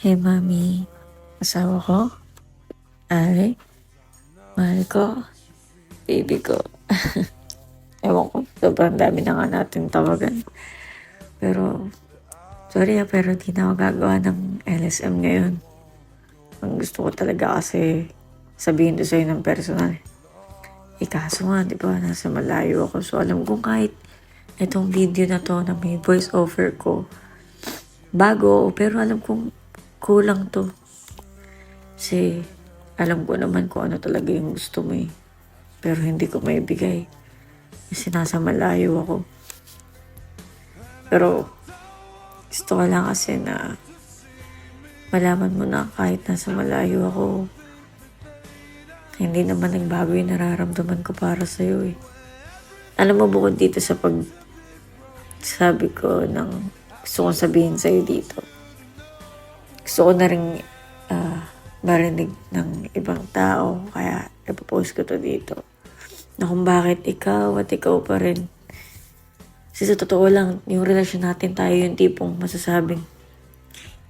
Hey, mami. Asawa ko? Ay, mahal ko. Baby ko. Ewan ko, sobrang dami na nga natin tawagan. Pero, sorry pero di na ako gagawa ng LSM ngayon. Ang gusto ko talaga kasi sabihin to sa'yo ng personal. Kaso nga, di ba, nasa malayo ako. So, alam ko kahit itong video na to na may voice over ko, bago, pero alam kong kulang to. Kasi, alam ko naman kung ano talaga yung gusto mo eh. Pero hindi ko maibigay. Kasi nasa malayo ako. Pero, gusto ko lang kasi na malaman mo na kahit nasa malayo ako, hindi naman nagbago yung nararamdaman ko para sa'yo eh. Alam mo, bukod dito sa sabi ko ng gusto kong sabihin sa'yo dito, gusto ko na rin marinig ng ibang tao, kaya ipopost ko to dito. Na kung bakit ikaw at ikaw pa rin. Kasi sa totoo lang, yung relasyon natin tayo yung tipong masasabing,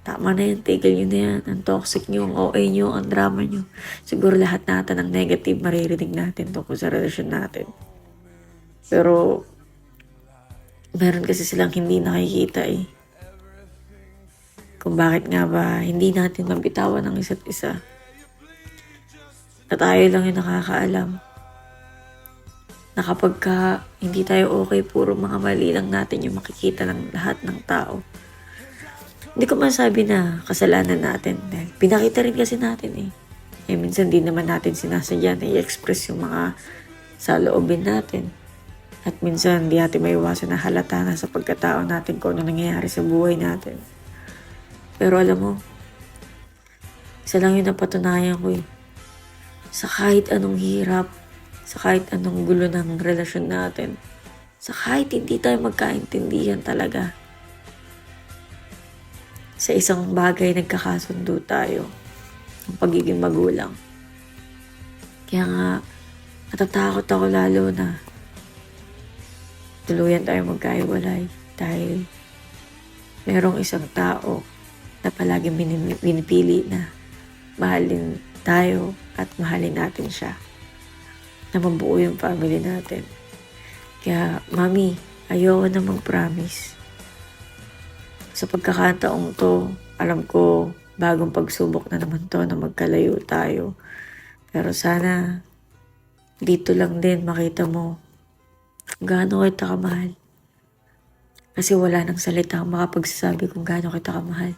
tama na yan, tigil nyo na yan, ang toxic nyo, ang OA nyo, ang drama nyo. Siguro lahat natin ang negative maririnig natin tungkol sa relasyon natin. Pero, meron kasi silang hindi nakikita eh. Kung bakit nga ba hindi natin mabitawan ng isa't isa. Na tayo lang yung nakakaalam. Na kapag hindi tayo okay, puro mga mali lang natin yung makikita ng lahat ng tao. Hindi ko masabi na kasalanan natin. Dahil pinakita rin kasi natin eh. Minsan di naman natin sinasadya na i-express yung mga saloobin natin. At minsan di natin maiwasan na halata na sa pagkatao natin kung ano nangyayari sa buhay natin. Pero alam mo, isa lang yung napatunayan ko eh. Sa kahit anong hirap, sa kahit anong gulo ng relasyon natin, sa kahit hindi tayo magkaintindihan talaga, sa isang bagay nagkakasundo tayo, ang pagiging magulang. Kaya nga, natatakot ako lalo na tuluyan tayo magkahiwalay dahil merong isang tao na palaging binipili na mahalin tayo at mahalin natin siya. Na mabuo yung family natin. Kaya, mami, ayoko na mag-promise. Sa pagkakataong to, alam ko, bagong pagsubok na naman to na magkalayo tayo. Pero sana, dito lang din makita mo kung gaano kita kamahal. Kasi wala nang salita ang makapagsasabi kung gaano kita kamahal.